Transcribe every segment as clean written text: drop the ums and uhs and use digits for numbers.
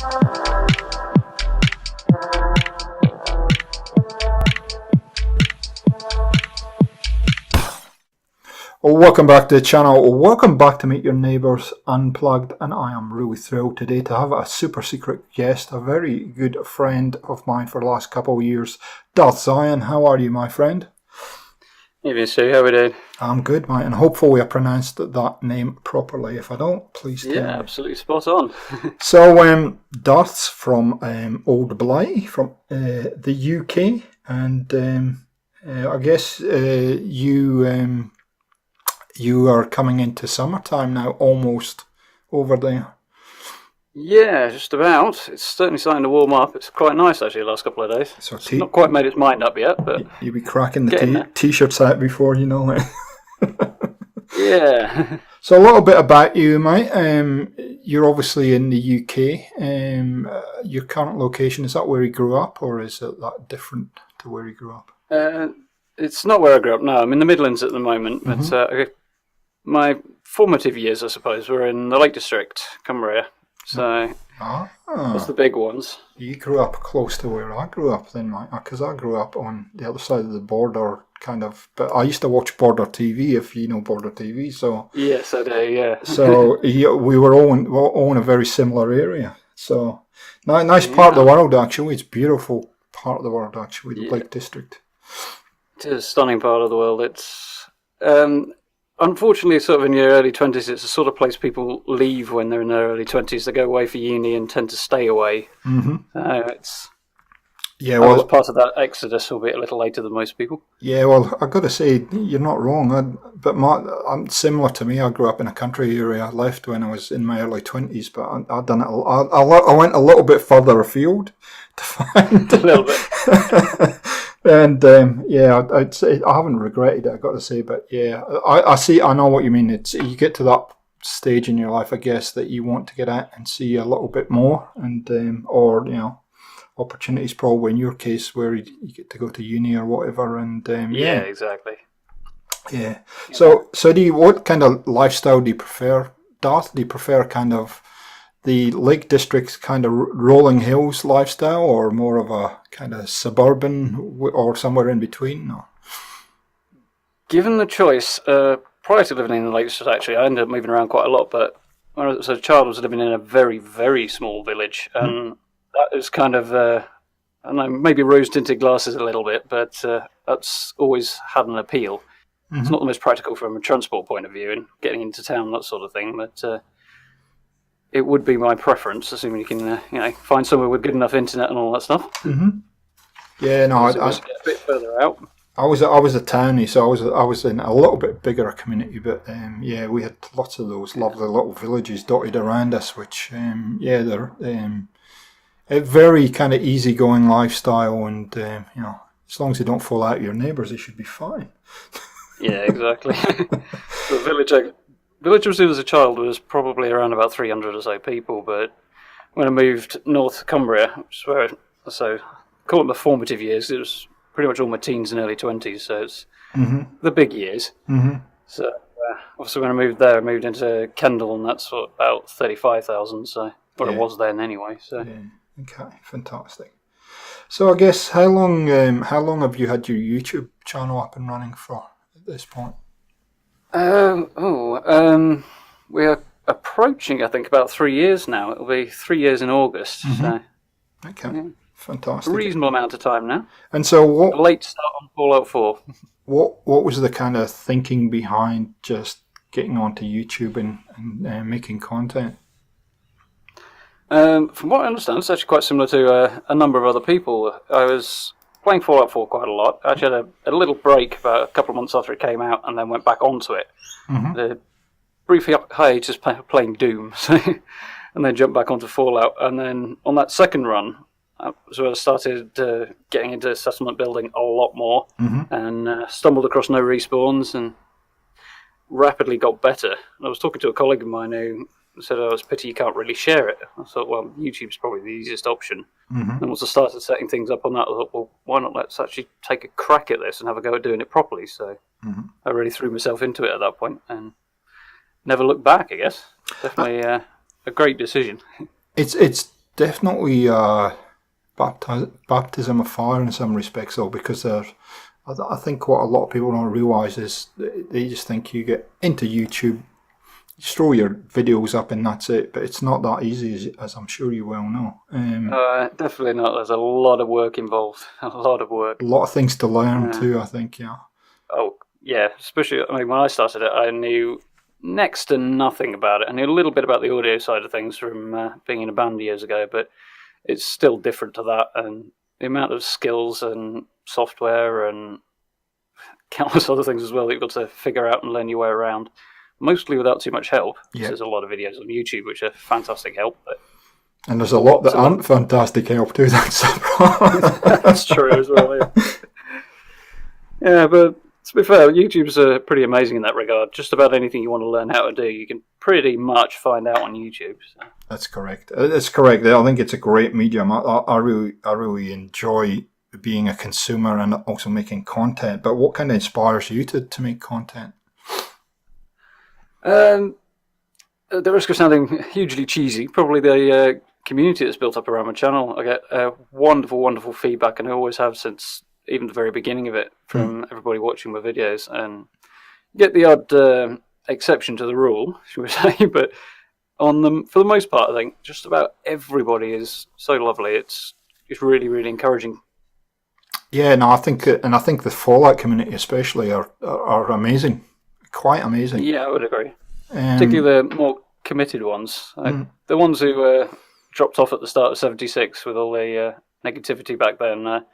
Well, welcome back to the channel. Welcome back to Meet Your Neighbours Unplugged, and I am really thrilled today to have a super secret guest, a very good friend of mine for the last couple of years, Darth Xion. How are you, my friend? Evening, Stu. How are we doing? I'm good, mate, and hopefully I pronounced that name properly. If I don't, please tell me. Yeah, absolutely spot on. So, Darth's from Old Blight, from the UK, and I guess you are coming into summertime now, almost over there. Yeah, just about. It's certainly starting to warm up. It's quite nice, actually, the last couple of days. So it's not quite made its mind up yet, but... You'll be cracking the t-shirts out before you know it. Yeah. So a little bit about you, mate. You're obviously in the UK. Your current location, is that where you grew up, or is it that different to where you grew up? It's not where I grew up, no. I'm in the Midlands at the moment, but my formative years, I suppose, were in the Lake District, Cumbria. So that's the big ones. You grew up close to where I grew up then, mate, because I grew up on the other side of the border, kind of. But I used to watch Border TV, if you know Border TV. So yes, I do. Yeah. So we were all in a very similar area. So nice part of the world, actually. It's a beautiful part of the world, actually, the Lake District. It's a stunning part of the world. It's unfortunately sort of in your early 20s. It's the sort of place people leave when they're in their early 20s. They go away for uni and tend to stay away. I was part of that exodus, albeit a little later than most people. Yeah, well, I got to say you're not wrong. I'm similar to me. I grew up in a country area. I left when I was in my early 20s, but I done it. I went a little bit further afield to find a little bit. And I'd say I haven't regretted it, I got to say, but yeah, I know what you mean. It's you get to that stage in your life, I guess, that you want to get out and see a little bit more, and or opportunities, probably in your case, where you get to go to uni or whatever, and yeah, exactly. Yeah. So what kind of lifestyle do you prefer, Darth? Do you prefer kind of the Lake District's kind of rolling hills lifestyle, or more of a kind of suburban, or somewhere in between? No. Given the choice, prior to living in the Lake District, actually, I ended up moving around quite a lot. But when I was a child, I was living in a very, very small village, and that is kind of, I don't know, maybe rose-tinted glasses a little bit, but that's always had an appeal. It's not the most practical from a transport point of view and getting into town, that sort of thing, but it would be my preference, assuming you can, find somewhere with good enough internet and all that stuff. Yeah, no, I was a bit further out. I was a townie, so I was in a little bit bigger community, but we had lots of those lovely little villages dotted around us, which they're a very kind of easygoing lifestyle, and as long as they don't fall out your neighbours, they should be fine. Yeah, exactly. The village I was in as a child was probably around about 300 or so people, but when I moved north to Cumbria, which is where, so call it my formative years, it was pretty much all my teens and early 20s, so it's the big years. So obviously when I moved there, I moved into Kendal, and that's about 35,000, so what it was then anyway. So okay, fantastic. So I guess how long have you had your YouTube channel up and running for at this point? We are approaching, I think, about 3 years now. It'll be 3 years in August. So. Okay, fantastic. A reasonable amount of time now. And so what? A late start on Fallout 4. What was the kind of thinking behind just getting onto YouTube and making content? From what I understand, it's actually quite similar to a number of other people. I was playing Fallout 4 quite a lot. I actually had a little break about a couple of months after it came out, and then went back onto it. The brief hiatus playing Doom, and then jumped back onto Fallout. And then on that second run, so I started getting into settlement building a lot more, and stumbled across no respawns, and rapidly got better. I was talking to a colleague of mine who said, it's a pity you can't really share it. I thought, well, YouTube's probably the easiest option. And once I started setting things up on that, I thought, well, why not let's actually take a crack at this and have a go at doing it properly. So I really threw myself into it at that point and never looked back, I guess. Definitely a great decision. It's definitely baptism of fire in some respects, though, because I think what a lot of people don't realise is they just think you get into YouTube, you throw your videos up and that's it, but it's not that easy, as I'm sure you well know. Definitely not. There's a lot of work involved. A lot of work. A lot of things to learn too, I think, yeah. Oh, yeah. Especially, I mean, when I started it, I knew next to nothing about it. I knew a little bit about the audio side of things from being in a band years ago, but it's still different to that. And the amount of skills and software and countless other things as well that you've got to figure out and learn your way around, mostly without too much help. Yeah. There's a lot of videos on YouTube which are fantastic help. And there's a lot that aren't fantastic help too. That's true as well. Yeah, but to be fair, YouTube's pretty amazing in that regard. Just about anything you want to learn how to do, you can pretty much find out on YouTube. So. That's correct. It's correct. I think it's a great medium. I really enjoy being a consumer and also making content. But what kind of inspires you to make content? At the risk of sounding hugely cheesy, probably the community that's built up around my channel. I get wonderful, wonderful feedback, and I always have since even the very beginning of it from everybody watching my videos. And get the odd exception to the rule, should we say? But for the most part, I think just about everybody is so lovely. It's really, really encouraging. Yeah, no, I think the Fallout community especially are amazing, quite amazing. Yeah, I would agree. Particularly the more committed ones, the ones who dropped off at the start of 76 with all the negativity back then.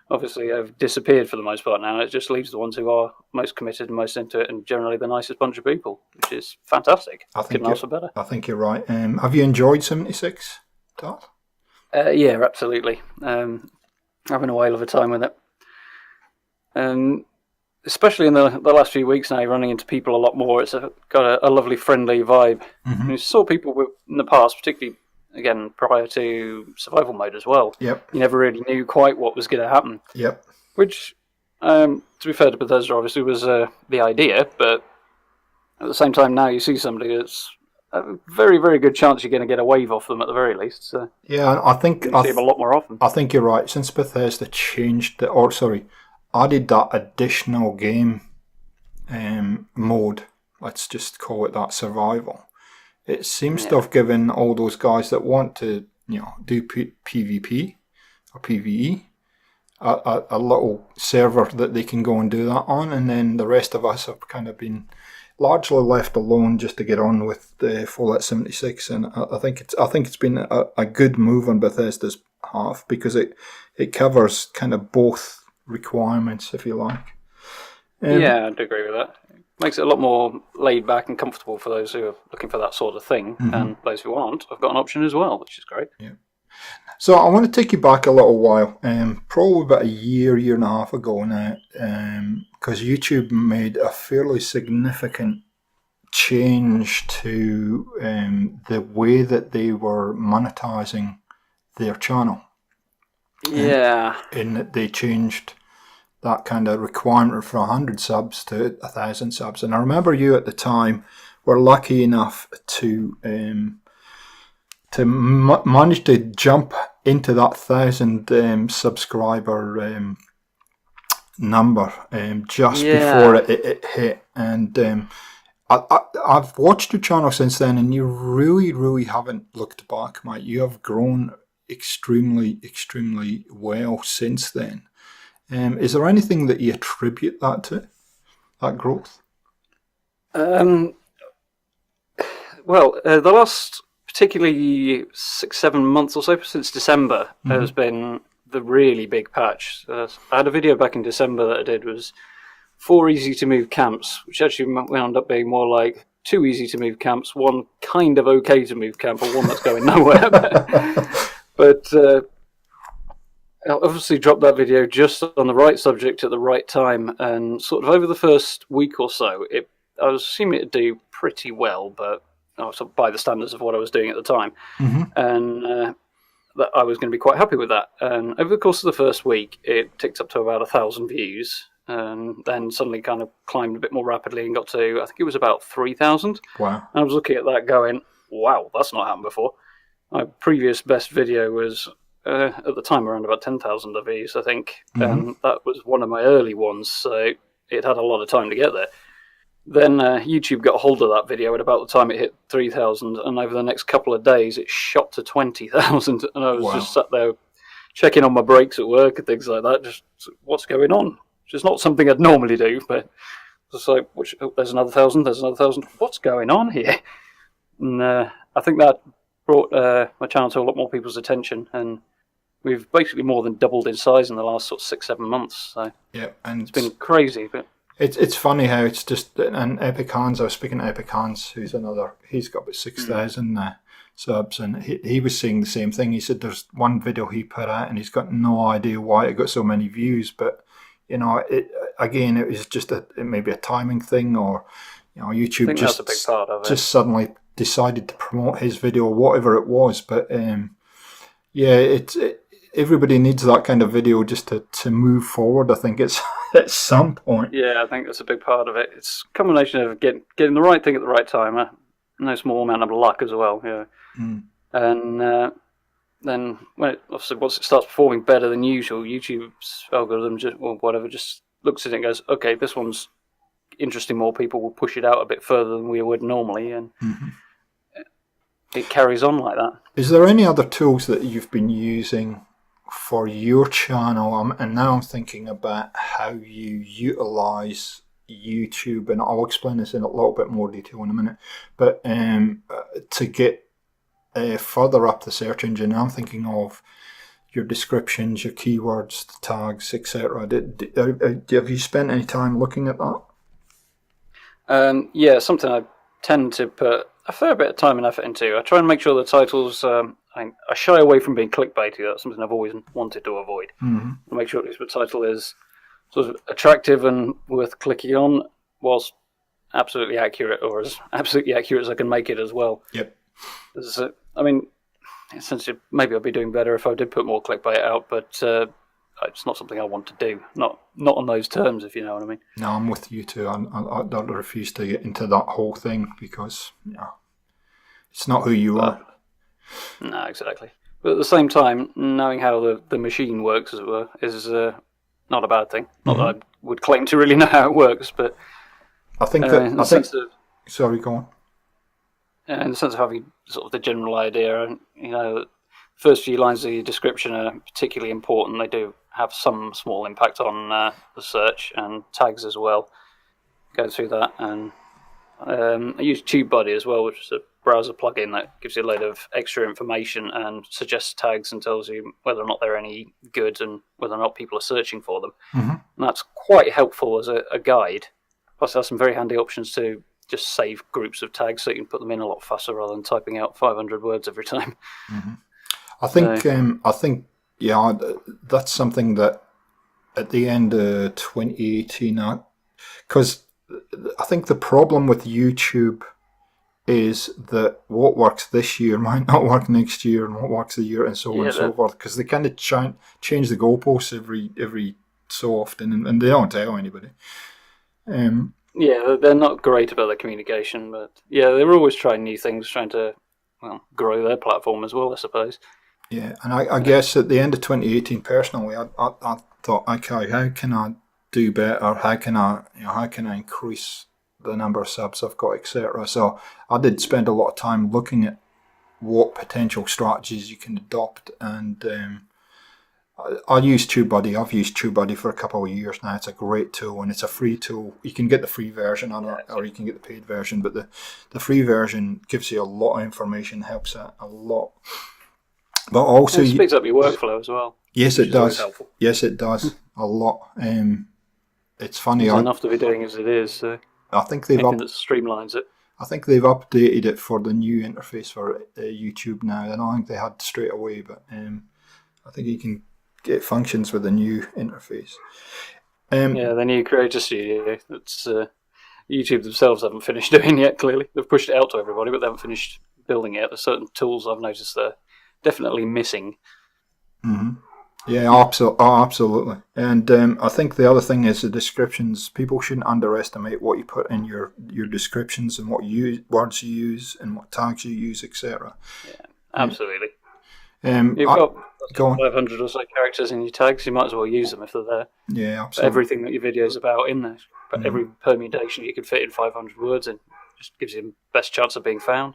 Obviously, have disappeared for the most part now. It just leaves the ones who are most committed and most into it, and generally the nicest bunch of people, which is fantastic. Couldn't ask for better. I think you're right. Have you enjoyed 76, Darth? Yeah, absolutely. Having a whale of a time with it. Especially in the last few weeks now, running into people a lot more. It's got a lovely, friendly vibe. You saw people in the past, particularly, again, prior to survival mode as well. Yep. You never really knew quite what was going to happen. Yep. Which, to be fair to Bethesda, obviously was the idea, but at the same time now you see somebody that's a very, very good chance you're going to get a wave off them at the very least. So yeah, I think you see them a lot more often. I think you're right. Since Bethesda added that additional game mode, let's just call it that, survival. It seems to have given all those guys that want to, do PvP or PvE a little server that they can go and do that on, and then the rest of us have kind of been largely left alone just to get on with the Fallout 76. And I think it's been a good move on Bethesda's half, because it covers kind of both requirements, if you like. Yeah, I'd agree with that. Makes it a lot more laid back and comfortable for those who are looking for that sort of thing, and those who aren't, I've got an option as well, which is great. Yeah. So I want to take you back a little while, probably about a year and a half ago now, because YouTube made a fairly significant change to the way that they were monetizing their channel. Yeah. In that they changed that kind of requirement from 100 subs to 1,000 subs. And I remember you at the time were lucky enough to manage to jump into that 1,000 subscriber number just before it hit. And I've watched your channel since then, and you really, really haven't looked back, mate. You have grown extremely, extremely well since then. Is there anything that you attribute that to, that growth? Well, the last particularly 6-7 months or so, since December, has been the really big patch. I had a video back in December that I did, was 4 easy to move camps, which actually wound up being more like 2 easy to move camps, 1 kind of okay to move camp, or 1 that's going nowhere. But I obviously dropped that video just on the right subject at the right time, and sort of over the first week or so, I was assuming it'd do pretty well, but by the standards of what I was doing at the time, and that I was going to be quite happy with that. And over the course of the first week, it ticked up to about 1,000 views, and then suddenly kind of climbed a bit more rapidly and got to, I think it was about 3,000. Wow. And I was looking at that going, wow, that's not happened before. My previous best video was at the time around about 10,000 views, I think, and that was one of my early ones, so it had a lot of time to get there. Then YouTube got hold of that video at about the time it hit 3,000, and over the next couple of days it shot to 20,000, and I was just sat there checking on my breaks at work and things like that, just what's going on? Which is not something I'd normally do, but it's like, there's another 1,000, there's another 1,000, what's going on here? And I think that brought my channel to a lot more people's attention, and we've basically more than doubled in size in the last sort of 6-7 months. So yeah, and it's been crazy. But it's funny how it's just, and Epic Hans, I was speaking to Epic Hans, he's got about 6,000 subs, and he was saying the same thing. He said there's one video he put out and he's got no idea why it got so many views, but it was just maybe a timing thing, or YouTube that's a big part of it. Just suddenly decided to promote his video or whatever it was. But everybody needs that kind of video just to move forward. I think it's at some point. Yeah, I think that's a big part of it. It's a combination of getting the right thing at the right time. No small amount of luck as well. Yeah, and then once it starts performing better than usual, YouTube's algorithm just looks at it and goes, okay, this one's interesting. More people will push it out a bit further than we would normally, and it carries on like that. Is there any other tools that you've been using for your channel? And now I'm thinking about how you utilize YouTube, and I'll explain this in a little bit more detail in a minute, but to get further up the search engine. I'm thinking of your descriptions, your keywords, the tags, etc. Have you spent any time looking at that? Yeah, something I tend to put a fair bit of time and effort into. I try and make sure the titles, I shy away from being clickbaity. That's something I've always wanted to avoid. I make sure the title is sort of attractive and worth clicking on, whilst absolutely accurate, or as absolutely accurate as I can make it as well. Yep. Essentially, maybe I'd be doing better if I did put more clickbait out, but it's not something I want to do. Not on those terms, if you know what I mean. No, I'm with you too. I refuse to get into that whole thing because it's not who you are. No, exactly. But at the same time, knowing how the machine works, as it were, is not a bad thing. Not that I would claim to really know how it works, but I think sorry, go on. In the sense of having sort of the general idea, and the first few lines of the description are particularly important. They do have some small impact on the search, and tags as well. Go through that, and I use TubeBuddy as well, which is a browser plugin that gives you a load of extra information and suggests tags and tells you whether or not they're any good and whether or not people are searching for them. And that's quite helpful as a guide. Plus, it has some very handy options to just save groups of tags so you can put them in a lot faster rather than typing out 500 words every time. I think that's something that at the end of 2018, because I think the problem with YouTube is that what works this year might not work next year, and what works the year, and so on and so forth, because they kind of change the goalposts every so often, and they don't tell anybody. Yeah, they're not great about their communication, but yeah, they're always trying new things, trying to grow their platform as well, I suppose. Yeah, and I guess at the end of 2018, personally, I thought, okay, how can I do better? How can I increase the number of subs I've got, etc. So I did spend a lot of time looking at what potential strategies you can adopt, and I use TubeBuddy. I've used TubeBuddy for a couple of years now. It's a great tool, and it's a free tool. You can get the free version on it, or you can get the paid version, but the free version gives you a lot of information, helps out a lot. But also, it speeds up your workflow as well. Yes, it does. Yes, it does a lot. It's funny. It's enough to be doing as it is. So I think they've that streamlines it. I think they've updated it for the new interface for YouTube now. I don't think they had straight away, but I think you can get functions with the new interface. The new Creator Studio. That's YouTube themselves haven't finished doing yet. Clearly, they've pushed it out to everybody, but they haven't finished building it. There's certain tools I've noticed they're definitely missing. Yeah, absolutely. And I think the other thing is the descriptions. People shouldn't underestimate what you put in your descriptions and what words you use and what tags you use, etc. Yeah, absolutely. You've got go on. 500 or so characters in your tags. You might as well use them if they're there. Yeah, Put absolutely. everything that your video's about in there. But every permutation you could fit in 500 words in just gives you the best chance of being found.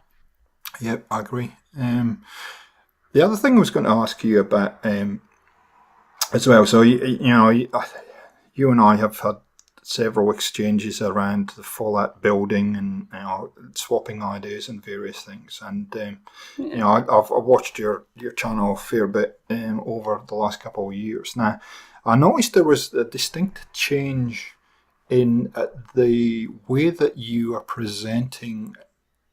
Yep, I agree. The other thing I was going to ask you about as well. So you and I have had several exchanges around the Fallout building and swapping ideas and various things. And I've watched your channel a fair bit over the last couple of years. Now, I noticed there was a distinct change in the way that you are presenting,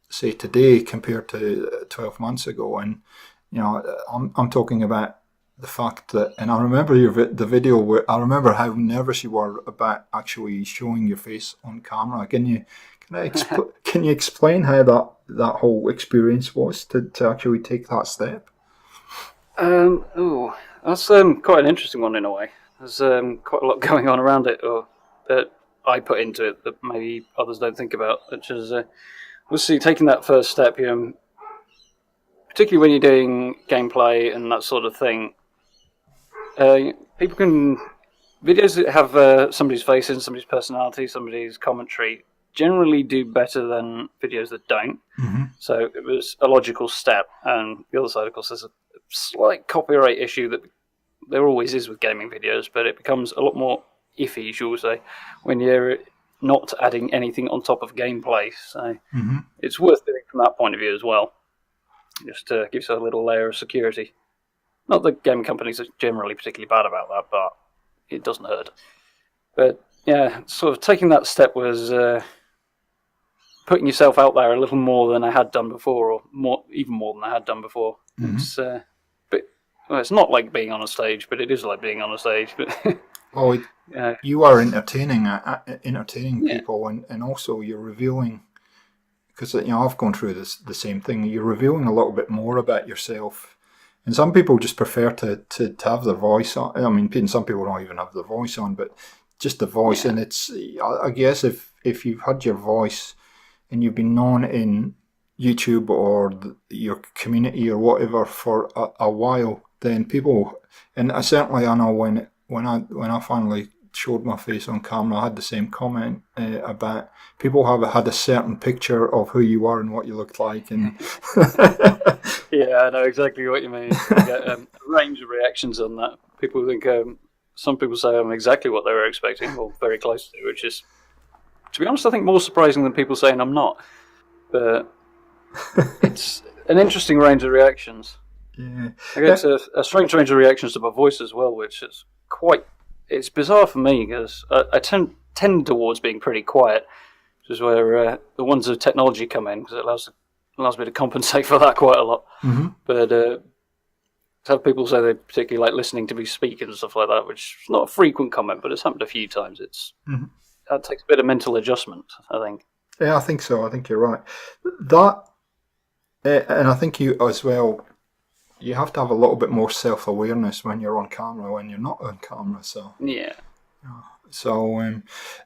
say, today compared to 12 months ago. And I'm talking about the fact that, and I remember the video where I remember how nervous you were about actually showing your face on camera. Can you explain how that whole experience was to actually take that step? That's quite an interesting one in a way. There's quite a lot going on around it, or that I put into it that maybe others don't think about, which is obviously taking that first step. Particularly when you're doing gameplay and that sort of thing. Videos that have somebody's face in, somebody's personality, somebody's commentary generally do better than videos that don't. Mm-hmm. So it was a logical step. And the other side, of course, there's a slight copyright issue that there always is with gaming videos, but it becomes a lot more iffy, shall we say, when you're not adding anything on top of gameplay. So it's worth doing from that point of view as well. Just gives you a little layer of security. Not that gaming companies are generally particularly bad about that, but it doesn't hurt. But yeah, sort of taking that step was putting yourself out there a little more than I had done before, or even more than I had done before. Mm-hmm. It's not like being on a stage, but it is like being on a stage. Well, you are entertaining people, and also you're revealing. Because I've gone through the same thing. You're revealing a little bit more about yourself, and some people just prefer to have their voice on. I mean, some people don't even have the voice on, but just the voice. Yeah. And it's, I guess, if you've had your voice and you've been known in YouTube or your community or whatever for a while, then people, and I know when I finally showed my face on camera, I had the same comment about people have had a certain picture of who you are and what you looked like, and yeah, I know exactly what you mean. You get a range of reactions on that. People think some people say I'm exactly what they were expecting, or very close to, which is, to be honest, I think more surprising than people saying I'm not. But it's an interesting range of reactions. Yeah, I guess a strange range of reactions to my voice as well, which is quite. It's bizarre for me because I tend towards being pretty quiet, which is where the ones of technology come in, because it allows me to compensate for that quite a lot. Mm-hmm. But to have people say they particularly like listening to me speak and stuff like that, which is not a frequent comment, but it's happened a few times. That takes a bit of mental adjustment, I think. Yeah, I think so. I think you're right. That, and I think you as well. You have to have a little bit more self-awareness when you're on camera, when you're not on camera. So yeah. So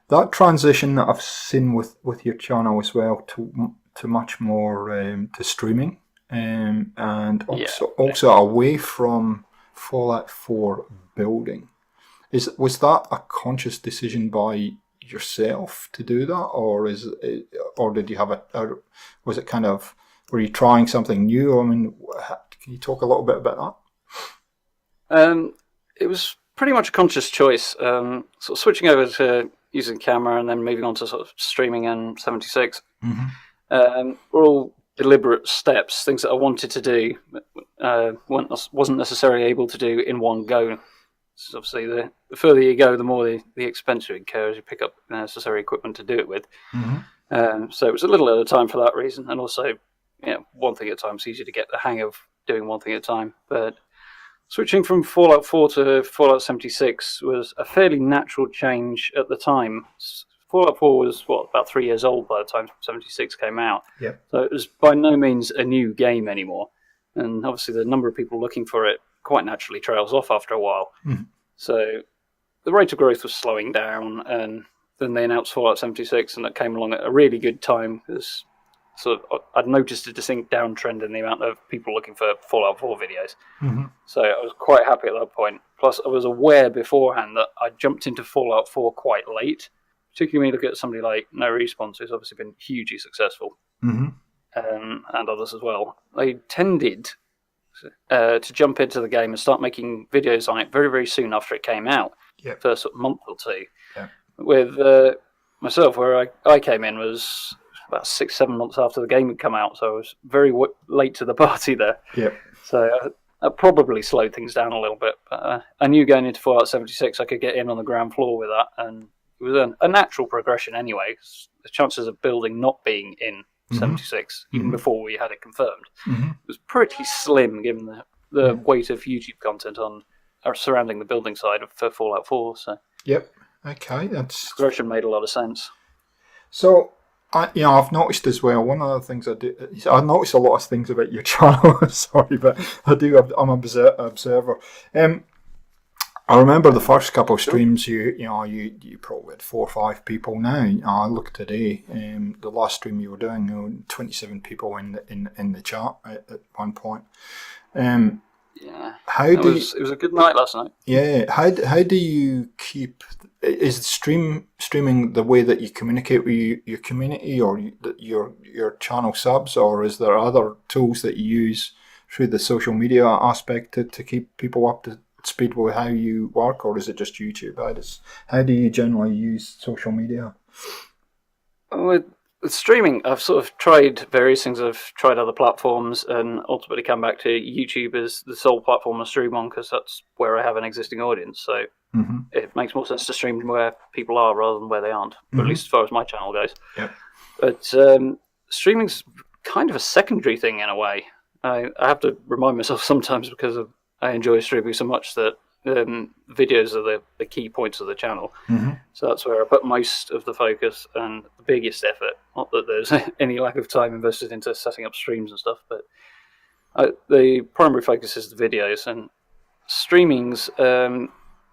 that transition that I've seen with your channel as well to much more to streaming, and also away from Fallout 4 building, was that a conscious decision by yourself to do that, or did you have was it kind of, were you trying something new? I mean, can you talk a little bit about that? It was pretty much a conscious choice. Sort of switching over to using camera and then moving on to sort of streaming and 76. Mm-hmm. Were all deliberate steps, things that I wanted to do, wasn't necessarily able to do in one go. So obviously, the further you go, the more the expense you incur as you pick up necessary equipment to do it with. Mm-hmm. So it was a little at a time for that reason, and also, one thing at a time. It's easier to get the hang of doing one thing at a time. But switching from Fallout 4 to Fallout 76 was a fairly natural change at the time. Fallout 4 was, about 3 years old by the time 76 came out. Yep. So it was by no means a new game anymore. And obviously the number of people looking for it quite naturally trails off after a while. Mm. So the rate of growth was slowing down, and then they announced Fallout 76, and that came along at a really good time, because I'd noticed a distinct downtrend in the amount of people looking for Fallout 4 videos. Mm-hmm. So I was quite happy at that point. Plus, I was aware beforehand that I jumped into Fallout 4 quite late. Particularly when you look at somebody like No Response, who's obviously been hugely successful, mm-hmm. And others as well. They tended to jump into the game and start making videos on it very, very soon after it came out. Yep. First sort of month or two. Yep. With myself, where I came in was about 6-7 months after the game had come out, so I was very late to the party there. Yep. So I probably slowed things down a little bit, but I knew going into Fallout 76 I could get in on the ground floor with that, and it was a natural progression anyway. The chances of building not being in 76, even before we had it confirmed, was pretty slim given the weight of YouTube content on or surrounding the building side for Fallout 4. So yep, okay, that's progression made a lot of sense. So, I've noticed as well. One of the things I do, I notice a lot of things about your channel. Sorry, but I'm an observer. I remember the first couple of streams. You probably had 4 or 5 people. Now I look today. The last stream you were doing, 27 people in the chat at one point. Yeah, it was a good night last night. Yeah, how do you keep? Is streaming the way that you communicate with your community or your channel subs, or is there other tools that you use through the social media aspect to keep people up to speed with how you work, or is it just YouTube? How do you generally use social media? With streaming, I've sort of tried various things. I've tried other platforms and ultimately come back to YouTube as the sole platform I stream on because that's where I have an existing audience. So it makes more sense to stream where people are rather than where they aren't, at least as far as my channel goes. Yep. But streaming's kind of a secondary thing in a way. I have to remind myself sometimes because I enjoy streaming so much that videos are the key points of the channel. So that's where I put most of the focus and the biggest effort. Not that there's any lack of time invested into setting up streams and stuff, but the primary focus is the videos. And streamings,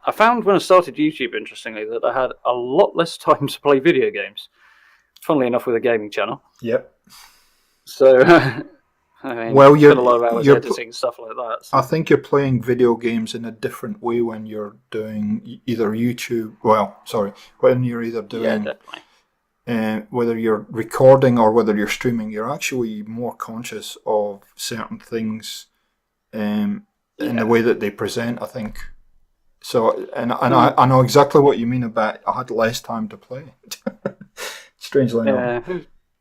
I found when I started YouTube, interestingly, that I had a lot less time to play video games. Funnily enough, with a gaming channel. Yep. So... I mean, well, you're a lot of hours editing stuff like that. So. I think you're playing video games in a different way when you're doing either YouTube. When you're either doing, whether you're recording or whether you're streaming, you're actually more conscious of certain things, in the way that they present. I think so, and I know exactly what you mean about I had less time to play. Strangely enough.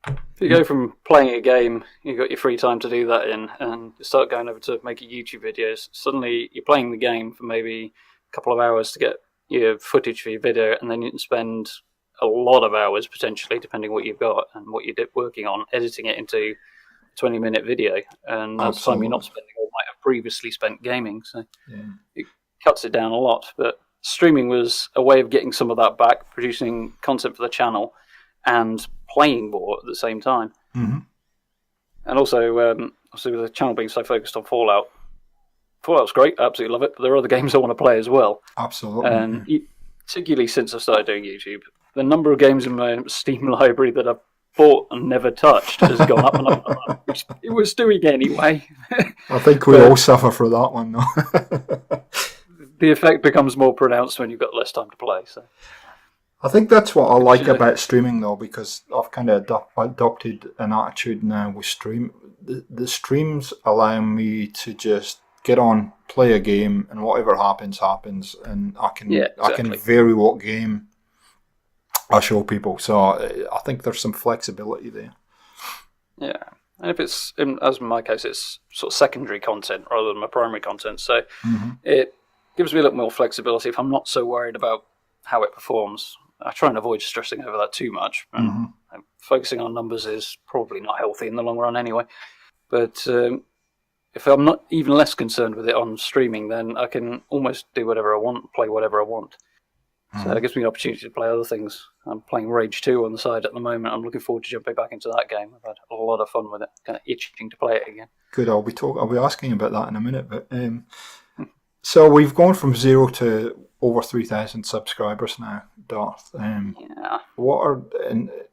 If you go from playing a game, you've got your free time to do that in, and you start going over to making YouTube videos, suddenly you're playing the game for maybe a couple of hours to get your footage for your video, and then you can spend a lot of hours, potentially, depending what you've got and what you're working on, editing it into a 20-minute video. And that's time you're not spending or might have previously spent gaming. So it cuts it down a lot. But streaming was a way of getting some of that back, producing content for the channel, and playing more at the same time. And also, obviously with the channel being so focused on Fallout's great, I absolutely love it, but there are other games I want to play as well. Absolutely. And particularly since I started doing YouTube, the number of games in my Steam library that I've bought and never touched has gone up and up and up, which it was doing anyway. I think we all suffer for that one, though. The effect becomes more pronounced when you've got less time to play, so... I think that's what I like about streaming, though, because I've kind of adopted an attitude now with stream. The streams allow me to just get on, play a game, and whatever happens, and I can vary what game I show people. So I think there's some flexibility there. Yeah, and if it's, as in my case, it's sort of secondary content rather than my primary content, so it gives me a little more flexibility if I'm not so worried about how it performs. I try and avoid stressing over that too much. And focusing on numbers is probably not healthy in the long run anyway. But if I'm not even less concerned with it on streaming, then I can almost do whatever I want, play whatever I want. So it gives me an opportunity to play other things. I'm playing Rage 2 on the side at the moment. I'm looking forward to jumping back into that game. I've had a lot of fun with it, kind of itching to play it again. Good, I'll be asking about that in a minute. But so we've gone from 0 to over 3,000 subscribers now, Darth. What are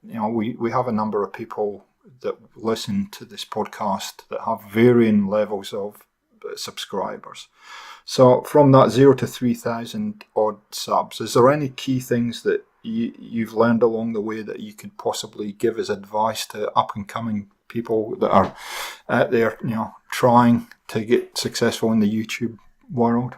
we have a number of people that listen to this podcast that have varying levels of subscribers. So from that 0 to 3,000 odd subs, is there any key things that you've learned along the way that you could possibly give as advice to up and coming people that are out there, trying to get successful in the YouTube world?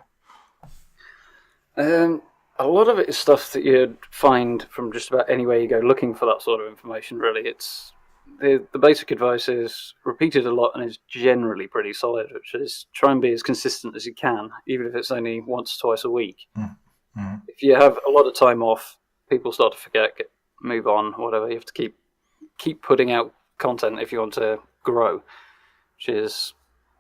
A lot of it is stuff that you'd find from just about anywhere you go looking for that sort of information, really. It's the basic advice is repeated a lot and is generally pretty solid, which is try and be as consistent as you can, even if it's only once, twice a week. Mm-hmm. If you have a lot of time off, people start to forget, move on, whatever. You have to keep putting out content if you want to grow, which is,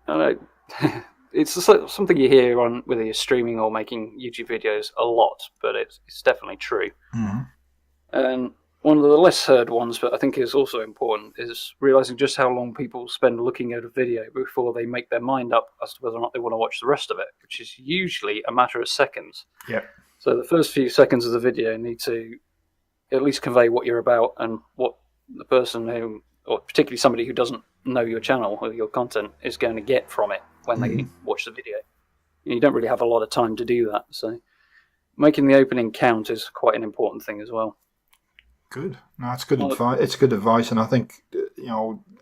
I don't know, it's something you hear on whether you're streaming or making YouTube videos a lot, but it's definitely true. Mm-hmm. And one of the less heard ones, but I think is also important, is realizing just how long people spend looking at a video before they make their mind up as to whether or not they want to watch the rest of it, which is usually a matter of seconds. Yeah. So the first few seconds of the video need to at least convey what you're about and what the person who, or particularly somebody who doesn't know your channel or your content, is going to get from it when they watch the video. You don't really have a lot of time to do that, so making the opening count is quite an important thing as well. Good. No, it's good advice. It's good advice, and I think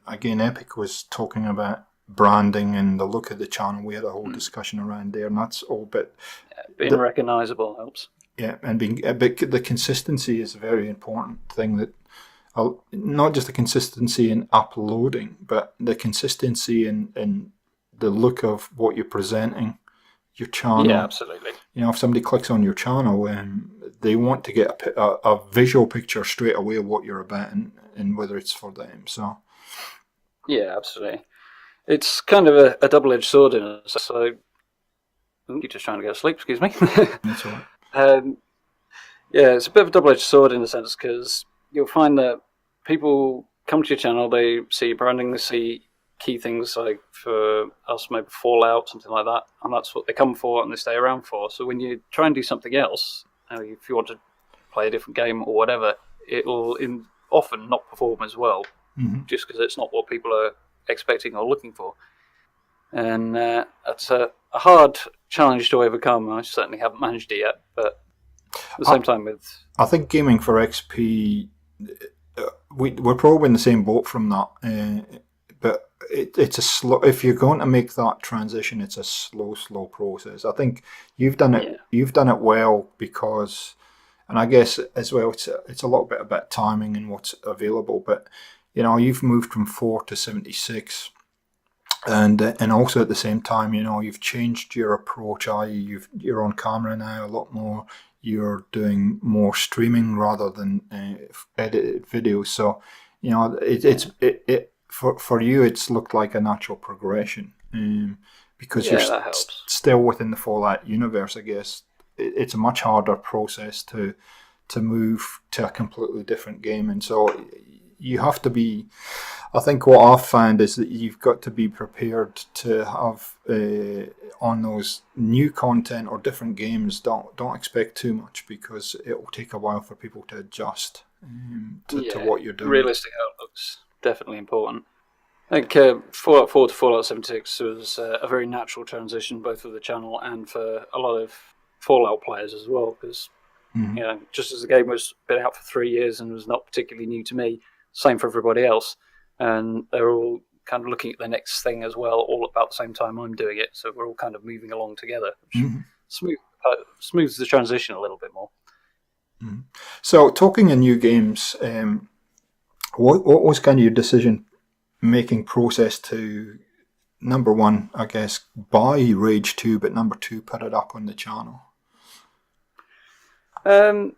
again, Epic was talking about branding and the look of the channel. We had a whole discussion around there, and that's all. But being recognisable helps. Yeah, and the consistency is a very important thing. That not just the consistency in uploading, but the consistency in the look of what you're presenting, your channel. Yeah, absolutely. If somebody clicks on your channel, they want to get a visual picture straight away of what you're about and whether it's for them. So, yeah, absolutely. It's kind of a double-edged sword in it. So, you're just trying to go to sleep. Excuse me. That's all right. Yeah, it's a bit of a double-edged sword in a sense, because you'll find that people come to your channel, they see your branding, they see key things like, for us, maybe Fallout, something like that, and that's what they come for and they stay around for. So when you try and do something else, if you want to play a different game or whatever, it will often not perform as well, just because it's not what people are expecting or looking for. And that's a hard challenge to overcome. I certainly haven't managed it yet, but at the same time I think Gaming for XP, we're probably in the same boat from that, but it's a slow. If you're going to make that transition, it's a slow process. I think you've done it. Yeah. You've done it well because, and I guess as well, it's a little bit about timing and what's available. But you've moved from 4 to 76, and also at the same time, you've changed your approach. You're on camera now a lot more. You're doing more streaming rather than edited videos. So For you, it's looked like a natural progression because you're still within the Fallout universe. I guess it's a much harder process to move to a completely different game, and so you have to be. I think what I've found is that you've got to be prepared to have on those new content or different games. Don't expect too much because it will take a while for people to adjust to what you're doing. Realistic outlooks. Definitely important. I think Fallout 4 to Fallout 76 was a very natural transition, both for the channel and for a lot of Fallout players as well, because just as the game was been out for 3 years and was not particularly new to me, same for everybody else, and they're all kind of looking at the next thing as well, all about the same time I'm doing it, so we're all kind of moving along together, which smooths the transition a little bit more. Mm-hmm. So, talking of new games, what was kind of your decision-making process to, number one, I guess, buy Rage 2, but number two, put it up on the channel? And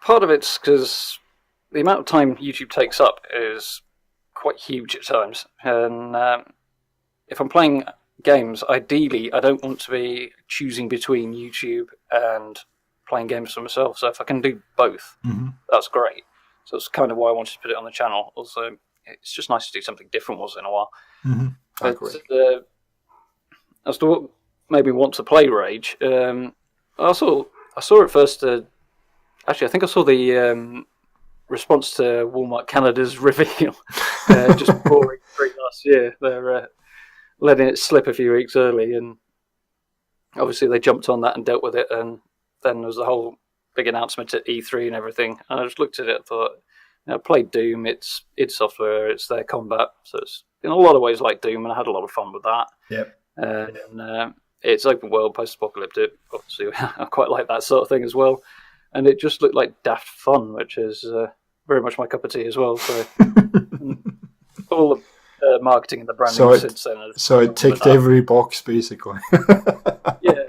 part of it's because the amount of time YouTube takes up is quite huge at times. And if I'm playing games, ideally, I don't want to be choosing between YouTube and playing games for myself. So if I can do both, that's great. So that's kind of why I wanted to put it on the channel. Also, it's just nice to do something different once in a while. But as to what made me want to play Rage, I saw it first. Actually, I think I saw the response to Walmart Canada's reveal just before E3 last year. They're letting it slip a few weeks early, and obviously they jumped on that and dealt with it, and then there was the whole big announcement at E3 and everything. And I just looked at it and thought, I played Doom, it's Software, it's their combat, so it's in a lot of ways like Doom, and I had a lot of fun with that. Yep. And it's open world, post-apocalyptic, obviously I quite like that sort of thing as well. And it just looked like daft fun, which is very much my cup of tea as well. So all the marketing and the branding since then. So it ticked every box, basically. Yeah.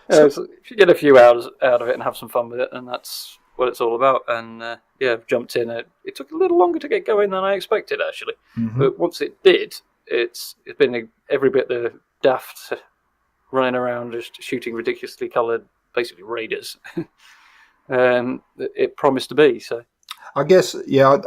So if you get a few hours out of it and have some fun with it, and that's what it's all about. And I've jumped in. It took a little longer to get going than I expected, actually. Mm-hmm. But once it did, it's been every bit the daft running around just shooting ridiculously coloured, basically raiders. It promised to be. So I guess, yeah,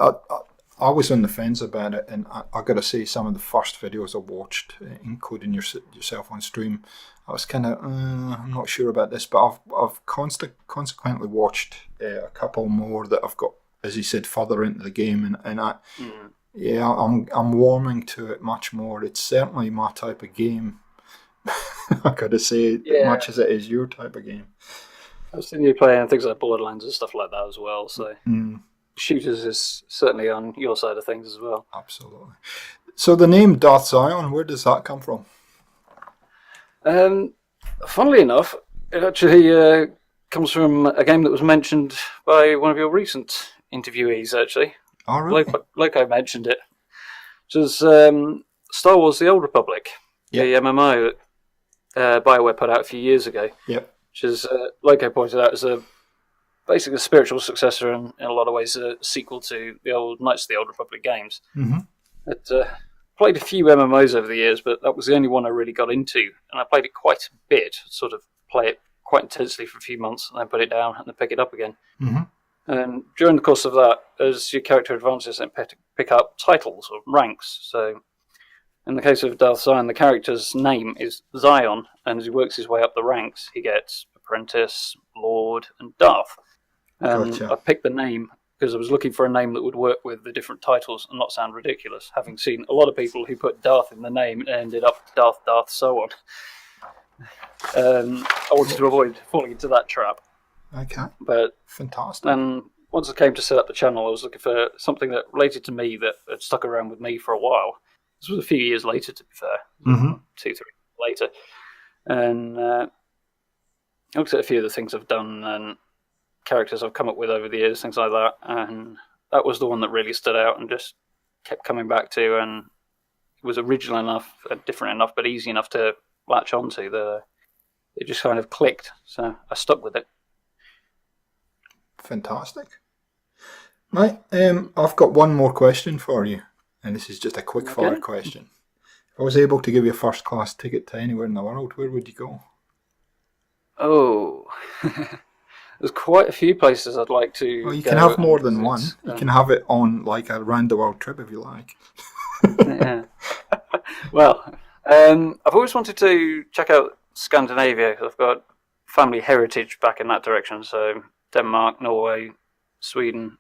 I was on the fence about it, and I got to say, some of the first videos I watched, including yourself on stream, I was kind of, I'm not sure about this, but I've consequently watched a couple more that I've got, as you said, further into the game, and I'm warming to it much more. It's certainly my type of game. I got to say, much as it is your type of game. I've seen you playing things like Borderlands and stuff like that as well, so shooters is certainly on your side of things as well. Absolutely. So the name Darth Xion, where does that come from? Funnily enough, it actually comes from a game that was mentioned by one of your recent interviewees, actually. Oh, really? Loco mentioned it. Which is Star Wars The Old Republic, the MMO that BioWare put out a few years ago. Yep. Which is, Loco pointed out, is basically a spiritual successor and in a lot of ways a sequel to the old Knights of the Old Republic games. Mm-hmm. It played a few MMOs over the years, but that was the only one I really got into, and I played it quite a bit, sort of play it quite intensely for a few months, and then put it down and then pick it up again. Mm-hmm. And during the course of that, as your character advances, and pick up titles or ranks. So in the case of Darth Xion, the character's name is Xion, and as he works his way up the ranks, he gets Apprentice, Lord, and Darth. Gotcha. I picked the name because I was looking for a name that would work with the different titles and not sound ridiculous, having seen a lot of people who put Darth in the name and ended up Darth, so on. I wanted to avoid falling into that trap. Okay. But fantastic. And once I came to set up the channel, I was looking for something that related to me that had stuck around with me for a while. This was a few years later, to be fair. 2-3 years later. And I looked at a few of the things I've done and characters I've come up with over the years, things like that, and that was the one that really stood out and just kept coming back to, and it was original enough, different enough, but easy enough to latch onto. It just kind of clicked, so I stuck with it. Fantastic. Right, I've got one more question for you, and this is just a quick fire question. If I was able to give you a first class ticket to anywhere in the world, where would you go? Oh, there's quite a few places I'd like to Well, you can have more than one. You can have it on like a round the world trip if you like. Yeah. Well, I've always wanted to check out Scandinavia because I've got family heritage back in that direction. So Denmark, Norway, Sweden.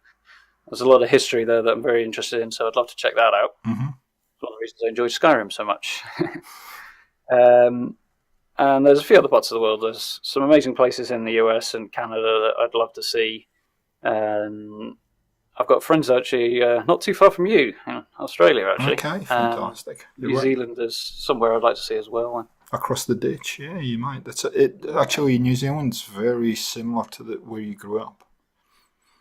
There's a lot of history there that I'm very interested in, so I'd love to check that out. Mm-hmm. It's one of the reasons I enjoyed Skyrim so much. And there's a few other parts of the world. There's some amazing places in the US and Canada that I'd love to see. I've got friends actually not too far from you in Australia, actually. Okay, fantastic. New Zealand is somewhere I'd like to see as well. Across the ditch, yeah, you might. Actually, New Zealand's very similar to where you grew up.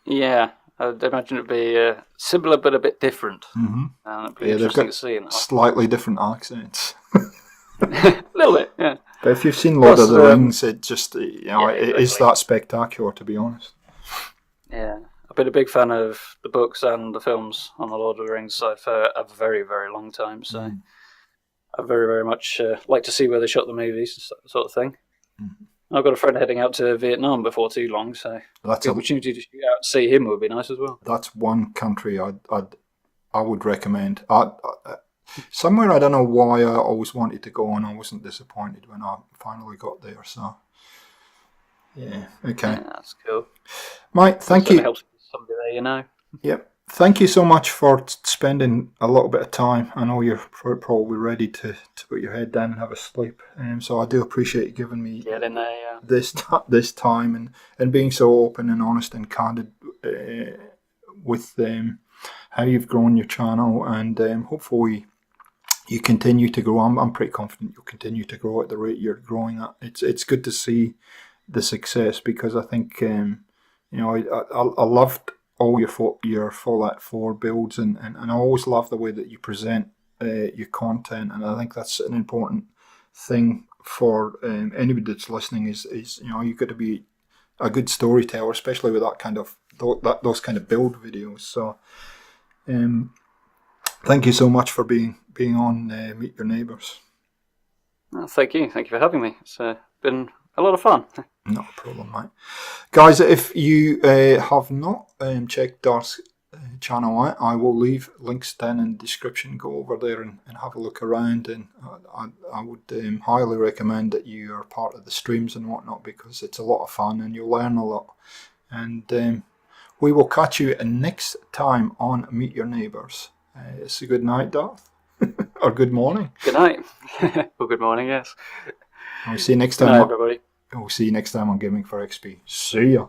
Yeah, I'd imagine it'd be similar but a bit different. Mm-hmm. It'd be interesting to see. Slightly different accents. A little bit, yeah. But if you've seen Lord of the Rings, it just it is that spectacular, to be honest. Yeah, I've been a big fan of the books and the films on the Lord of the Rings side for a very, very long time. So I very, very much like to see where they shot the movies, sort of thing. Mm-hmm. I've got a friend heading out to Vietnam before too long, so the opportunity to shoot out and see him would be nice as well. That's one country I would recommend. Somewhere I don't know why I always wanted to go, and I wasn't disappointed when I finally got there. So, yeah, okay. Yeah, that's cool. Mike, thank you. Helps somebody there you know. Yep. Thank you so much for spending a little bit of time. I know you're probably ready to put your head down and have a sleep. So I do appreciate you giving me Get in there, yeah. this time and being so open and honest and candid with how you've grown your channel, and hopefully you continue to grow. I'm pretty confident you'll continue to grow at the rate you're growing at. It's good to see the success, because I think I loved all your Fallout 4 builds, and I always love the way that you present your content, and I think that's an important thing for anybody that's listening. Is you've got to be a good storyteller, especially with that kind of those kind of build videos. So thank you so much for being on Meet Your Neighbours. Well, thank you for having me. It's been a lot of fun. Not a problem, mate. Guys, if you have not checked Darth's channel out, I will leave links down in the description. Go over there and have a look around, and I would highly recommend that you are part of the streams and whatnot, because it's a lot of fun and you'll learn a lot. And we will catch you next time on Meet Your Neighbours. It's a good night, Darth. Or good morning. Good night. Well, good morning, yes. We'll see you next time. Good night, everybody. We'll see you next time on Gaming for XP. See ya.